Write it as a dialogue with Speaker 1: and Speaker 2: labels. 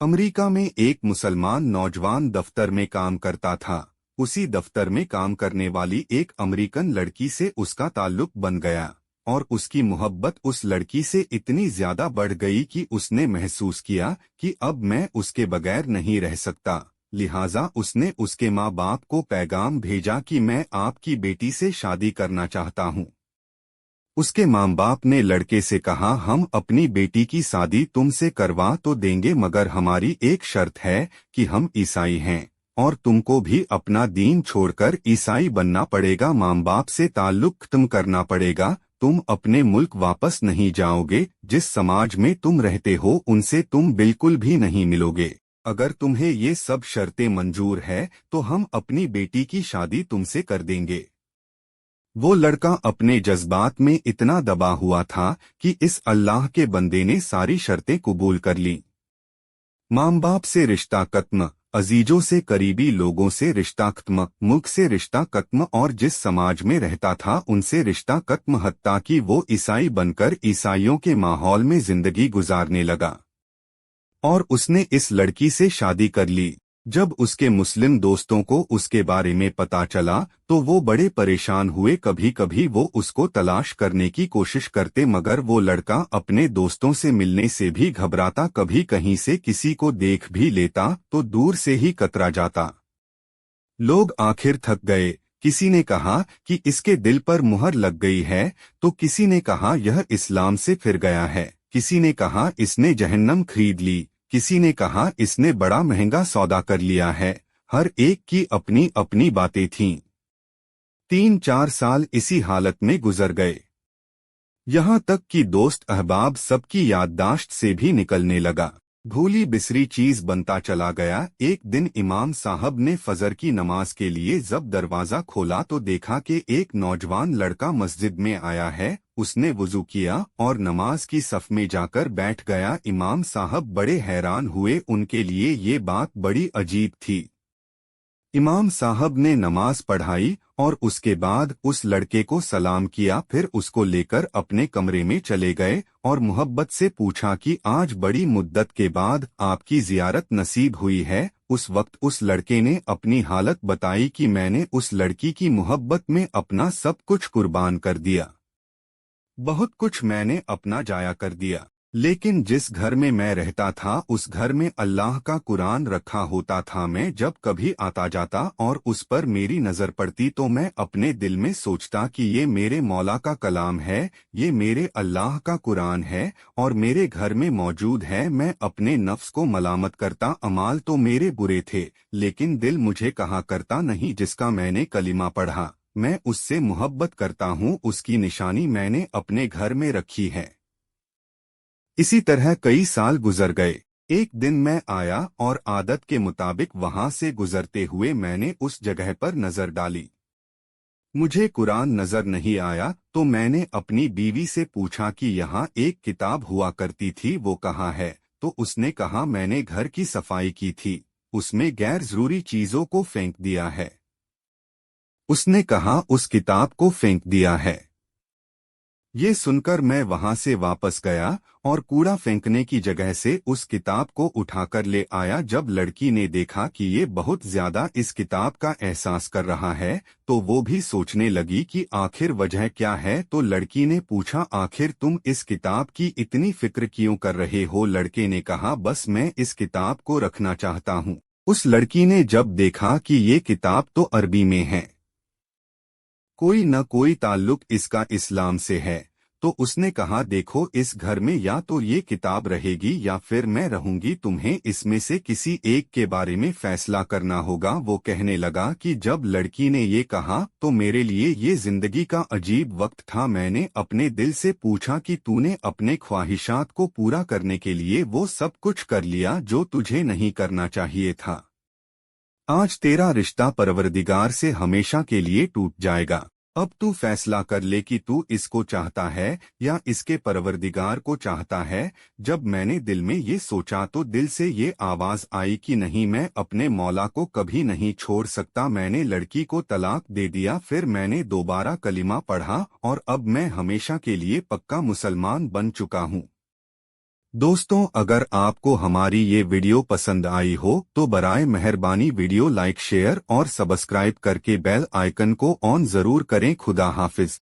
Speaker 1: America में एक मुसलमान नौजवान दफ्तर में काम करता था। उसी दफ्तर में काम करने वाली एक अमेरिकन लड़की से उसका ताल्लुक बन गया और उसकी मोहब्बत उस लड़की से इतनी ज्यादा बढ़ गई कि उसने महसूस किया कि अब मैं उसके बगैर नहीं रह सकता। लिहाजा उसने उसके माँ बाप को पैगाम भेजा कि मैं आपकी बेटी से शादी करना चाहता हूँ। उसके माँ बाप ने लड़के से कहा, हम अपनी बेटी की शादी तुमसे करवा तो देंगे, मगर हमारी एक शर्त है कि हम ईसाई हैं और तुमको भी अपना दीन छोड़कर ईसाई बनना पड़ेगा। माँ बाप से ताल्लुक खत्म करना पड़ेगा। तुम अपने मुल्क वापस नहीं जाओगे। जिस समाज में तुम रहते हो उनसे तुम बिल्कुल भी नहीं मिलोगे। अगर तुम्हें ये सब शर्तें मंजूर है तो हम अपनी बेटी की शादी तुमसे कर देंगे। वो लड़का अपने जज्बात में इतना दबा हुआ था कि इस अल्लाह के बंदे ने सारी शर्तें कबूल कर लीं। माँ बाप से रिश्ता खत्म, अजीजों से करीबी लोगों से रिश्ता खत्म, मुल्क से रिश्ता खत्म और जिस समाज में रहता था उनसे रिश्ता खत्म, हत्ता कि वो ईसाई बनकर ईसाइयों के माहौल में जिंदगी गुजारने लगा। और उसने इस लड़की से शादी कर ली। जब उसके मुस्लिम दोस्तों को उसके बारे में पता चला तो वो बड़े परेशान हुए। कभी कभी वो उसको तलाश करने की कोशिश करते, मगर वो लड़का अपने दोस्तों से मिलने से भी घबराता। कभी कहीं से किसी को देख भी लेता तो दूर से ही कतरा जाता। लोग आखिर थक गए। किसी ने कहा कि इसके दिल पर मुहर लग गई है, तो किसी ने कहा यह इस्लाम से फिर गया है, किसी ने कहा इसने जहन्नम खरीद ली, किसी ने कहा इसने बड़ा महंगा सौदा कर लिया है। हर एक की अपनी अपनी बातें थीं। 3-4 साल इसी हालत में गुजर गए, यहाँ तक कि दोस्त अहबाब सबकी याददाश्त से भी निकलने लगा। भूली बिसरी चीज बनता चला गया। एक दिन इमाम साहब ने फजर की नमाज के लिए जब दरवाजा खोला तो देखा कि एक नौजवान लड़का मस्जिद में आया है। उसने वुजू किया और नमाज की सफ में जाकर बैठ गया। इमाम साहब बड़े हैरान हुए, उनके लिए ये बात बड़ी अजीब थी। इमाम साहब ने नमाज पढ़ाई और उसके बाद उस लड़के को सलाम किया, फिर उसको लेकर अपने कमरे में चले गए और मोहब्बत से पूछा कि आज बड़ी मुद्दत के बाद आपकी जियारत नसीब हुई है। उस वक्त उस लड़के ने अपनी हालत बताई कि मैंने उस लड़की की मोहब्बत में अपना सब कुछ कुर्बान कर दिया। बहुत कुछ मैंने अपना जाया कर दिया, लेकिन जिस घर में मैं रहता था उस घर में अल्लाह का कुरान रखा होता था। मैं जब कभी आता जाता और उस पर मेरी नजर पड़ती तो मैं अपने दिल में सोचता कि ये मेरे मौला का कलाम है, ये मेरे अल्लाह का कुरान है और मेरे घर में मौजूद है। मैं अपने नफ्स को मलामत करता, अमाल तो मेरे बुरे थे लेकिन दिल मुझे कहा करता नहीं जिसका मैंने कलिमा पढ़ा, मैं उससे मोहब्बत करता हूँ, उसकी निशानी मैंने अपने घर में रखी है। इसी तरह कई साल गुजर गए। एक दिन मैं आया और आदत के मुताबिक वहां से गुजरते हुए मैंने उस जगह पर नजर डाली। मुझे कुरान नजर नहीं आया तो मैंने अपनी बीवी से पूछा कि यहाँ एक किताब हुआ करती थी, वो कहाँ है? तो उसने कहा मैंने घर की सफाई की थी, उसमें गैर जरूरी चीजों को फेंक दिया है। उसने कहा उस किताब को फेंक दिया है। ये सुनकर मैं वहां से वापस गया और कूड़ा फेंकने की जगह से उस किताब को उठाकर ले आया। जब लड़की ने देखा कि ये बहुत ज्यादा इस किताब का एहसास कर रहा है तो वो भी सोचने लगी कि आखिर वजह क्या है। तो लड़की ने पूछा, आखिर तुम इस किताब की इतनी फिक्र क्यों कर रहे हो? लड़के ने कहा, बस मैं इस किताब को रखना चाहता हूँ। उस लड़की ने जब देखा कि ये किताब तो अरबी में है, कोई न कोई ताल्लुक इसका इस्लाम से है, तो उसने कहा देखो इस घर में या तो ये किताब रहेगी या फिर मैं रहूंगी, तुम्हें इसमें से किसी एक के बारे में फैसला करना होगा। वो कहने लगा कि जब लड़की ने ये कहा तो मेरे लिए ये जिंदगी का अजीब वक्त था। मैंने अपने दिल से पूछा कि तूने अपने ख्वाहिशात को पूरा करने के लिए वो सब कुछ कर लिया जो तुझे नहीं करना चाहिए था। आज तेरा रिश्ता परवरदिगार से हमेशा के लिए टूट जाएगा। अब तू फैसला कर ले कि तू इसको चाहता है या इसके परवरदिगार को चाहता है। जब मैंने दिल में ये सोचा तो दिल से ये आवाज आई कि नहीं, मैं अपने मौला को कभी नहीं छोड़ सकता। मैंने लड़की को तलाक दे दिया। फिर मैंने दोबारा कलिमा पढ़ा और अब मैं हमेशा के लिए पक्का मुसलमान बन चुका हूँ। दोस्तों, अगर आपको हमारी ये वीडियो पसंद आई हो तो बराए मेहरबानी वीडियो लाइक शेयर और सब्सक्राइब करके बेल आइकन को ऑन जरूर करें। खुदा हाफिज।